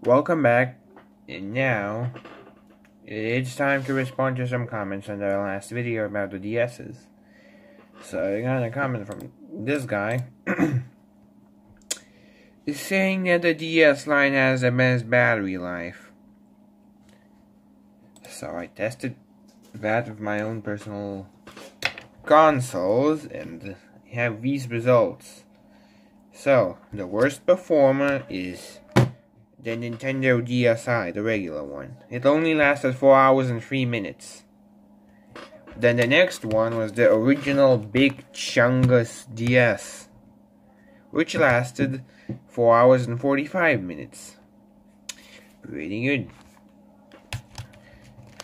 Welcome back, and now it's time to respond to some comments on the last video about the DS's. So I got a comment from this guy saying that the DS line has the best battery life. So I tested that with my own personal consoles and have these results. So the worst performer is the Nintendo DSi, the regular one. It only lasted 4 hours and 3 minutes. Then the next one was the original Big Chungus DS, which lasted 4 hours and 45 minutes. Pretty good.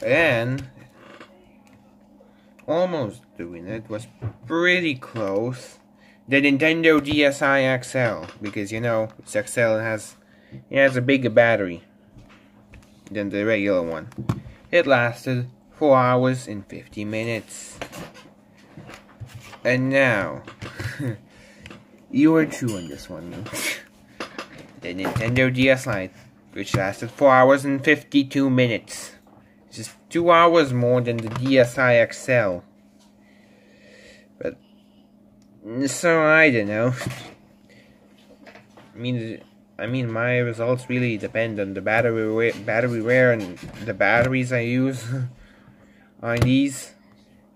Then, almost doing it, was pretty close. The Nintendo DSi XL, because you know, it's XL and it has a bigger battery than the regular one. It lasted 4 hours and 50 minutes. And now, you were true on this one. The Nintendo DS Lite, which lasted 4 hours and 52 minutes. Just 2 hours more than the DSi XL. But, so I don't know. I mean, my results really depend on the battery wear and the batteries I use on these.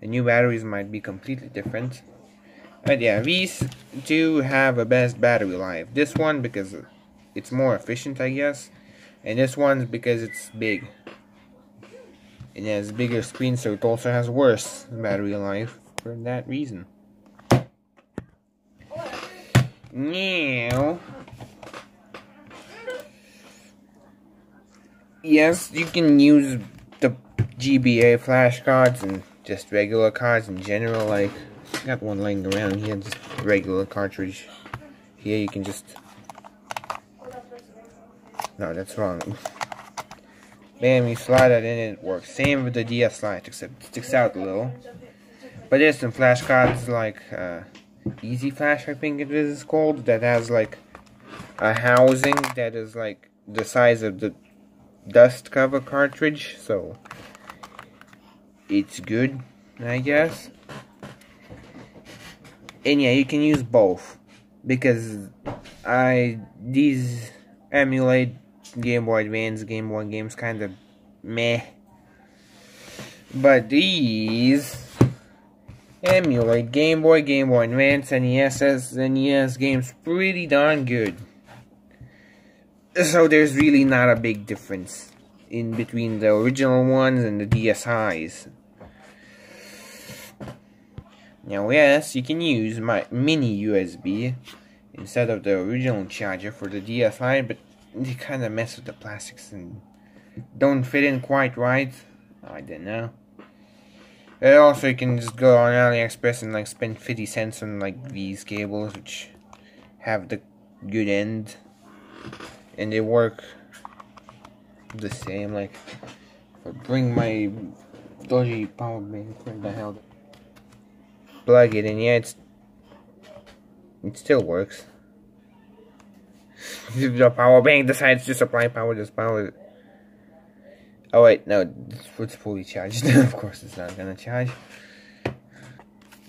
The new batteries might be completely different. But yeah, these do have a best battery life. This one because it's more efficient, I guess. And this one's because it's big. It has a bigger screen, so it also has worse battery life for that reason. Now, yes, you can use the GBA flash cards and just regular cards in general. Like, I got one laying around here, just regular cartridge. Here you can just... No, that's wrong. Bam, you slide it in, it works. Same with the DS Lite, except it sticks out a little. But there's some flash cards like Easy Flash, I think it is called, that has like a housing that is like the size of the dust cover cartridge, so it's good, I guess. And yeah, you can use both because these emulate Game Boy Advance, Game Boy games, kind of meh. But these emulate Game Boy, Game Boy Advance, NES games pretty darn good. So there's really not a big difference in between the original ones and the DSi's. Now yes, you can use my mini USB instead of the original charger for the DSi, but they kind of mess with the plastics and don't fit in quite right. I don't know. And also, you can just go on AliExpress and like spend 50 cents on like these cables, which have the good end, and they work the same. Like, if I bring my dodgy power bank, where the hell? Plug it in, yeah, it still works. The power bank decides to supply power, just power it. Oh wait, no, it's fully charged. Of course it's not gonna charge.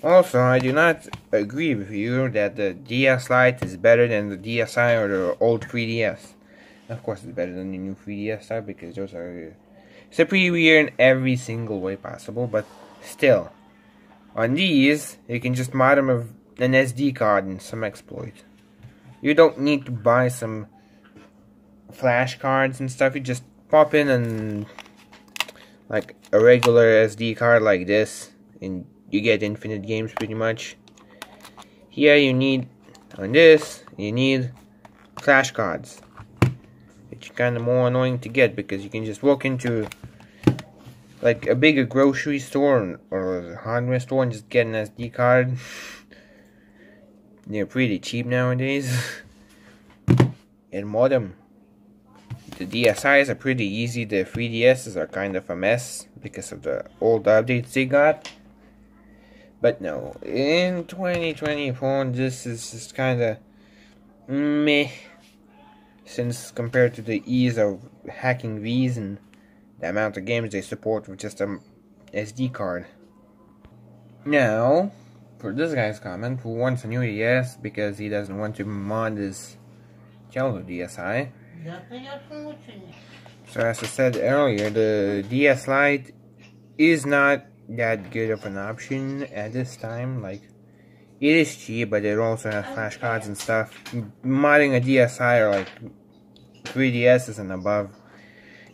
Also, I do not agree with you that the DS Lite is better than the DSi or the old 3DS. Of course it's better than the new 3DS type because those are superior in every single way possible, but still. On these, you can just mod them with an SD card and some exploit. You don't need to buy some flash cards and stuff. You just pop in and like a regular SD card like this, and you get infinite games pretty much. Here you need, on this, you need flash cards, which are kind of more annoying to get because you can just walk into like a bigger grocery store or a hardware store and just get an SD card. They're pretty cheap nowadays. And modem. The DSi's are pretty easy. The 3DS's are kind of a mess because of the old updates they got. But no, in 2024, this is just kind of meh. since compared to the ease of hacking these and the amount of games they support with just a SD card. Now, for this guy's comment, who wants a new DS because he doesn't want to mod his childhood DSi. So as I said earlier, the DS Lite is not that good of an option at this time. Like, it is cheap, but it also has flashcards and stuff. Modding a DSi or like 3DSs and above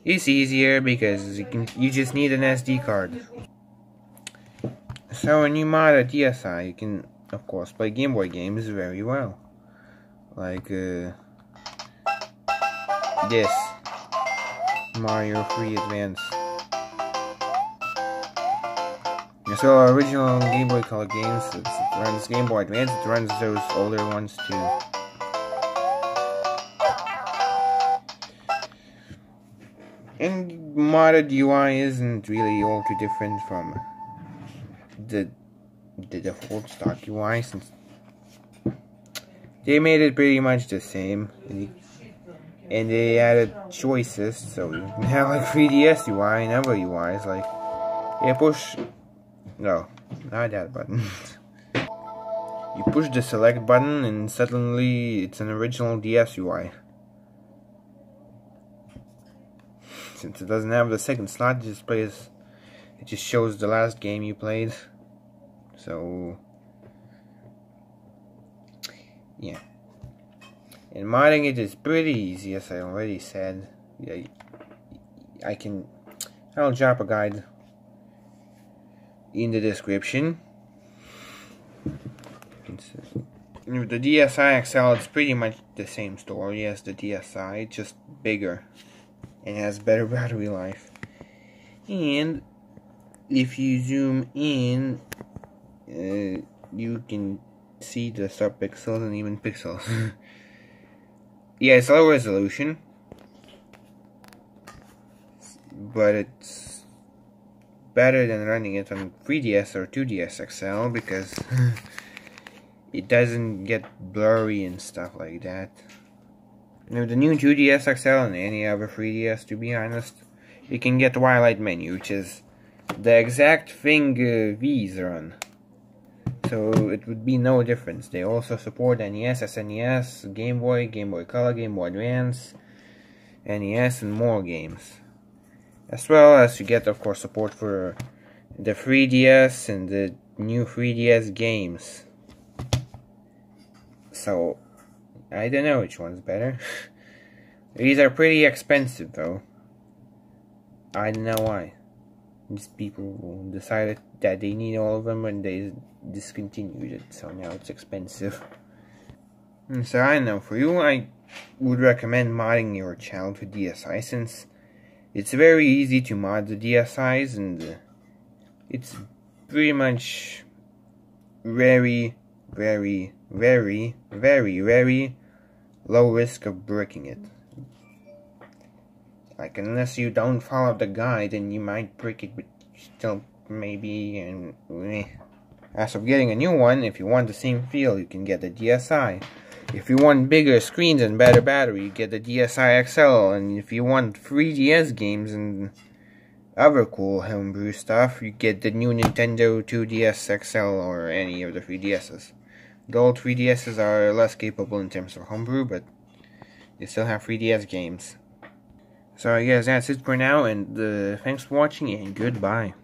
is easier because you just need an SD card. So when you mod a DSi, you can of course play Game Boy games very well. Like this Mario 3 Advance. So original Game Boy Color games, it runs Game Boy Advance, it runs those older ones too. And modded UI isn't really all too different from the default stock UI, since they made it pretty much the same, and they added choices, so you have like 3DS UI and other UIs, like no, not that button. You push the select button and suddenly it's an original DS UI. Since it doesn't have the second slot, it just shows the last game you played. So yeah. And modding it is pretty easy, as I already said. Yeah, I'll drop a guide in the description. With the DSi XL, it's pretty much the same story as the DSi, just bigger and has better battery life. And if you zoom in, you can see the subpixels and even pixels. Yeah, it's low resolution, but it's better than running it on 3DS or 2DS XL because it doesn't get blurry and stuff like that. Now, the new 2DS XL and any other 3DS, to be honest, you can get the Twilight menu, which is the exact thing these run. So it would be no difference. They also support NES, SNES, Game Boy, Game Boy Color, Game Boy Advance, NES, and more games. As well as you get, of course, support for the 3DS and the new 3DS games. So, I don't know which one's better. These are pretty expensive, though. I don't know why. These people decided that they need all of them and they discontinued it, so now it's expensive. And so I don't know, for you I would recommend modding your childhood DSi, since it's very easy to mod the DSi's and it's pretty much very low risk of breaking it. Like, unless you don't follow the guide, then you might break it, but still maybe. And as of getting a new one, if you want the same feel, you can get the DSi. If you want bigger screens and better battery, you get the DSi XL. And if you want 3DS games and other cool homebrew stuff, you get the new Nintendo 2DS XL or any of the 3DSs. The old 3DSs are less capable in terms of homebrew, but they still have 3DS games. So I guess that's it for now, and thanks for watching, and goodbye.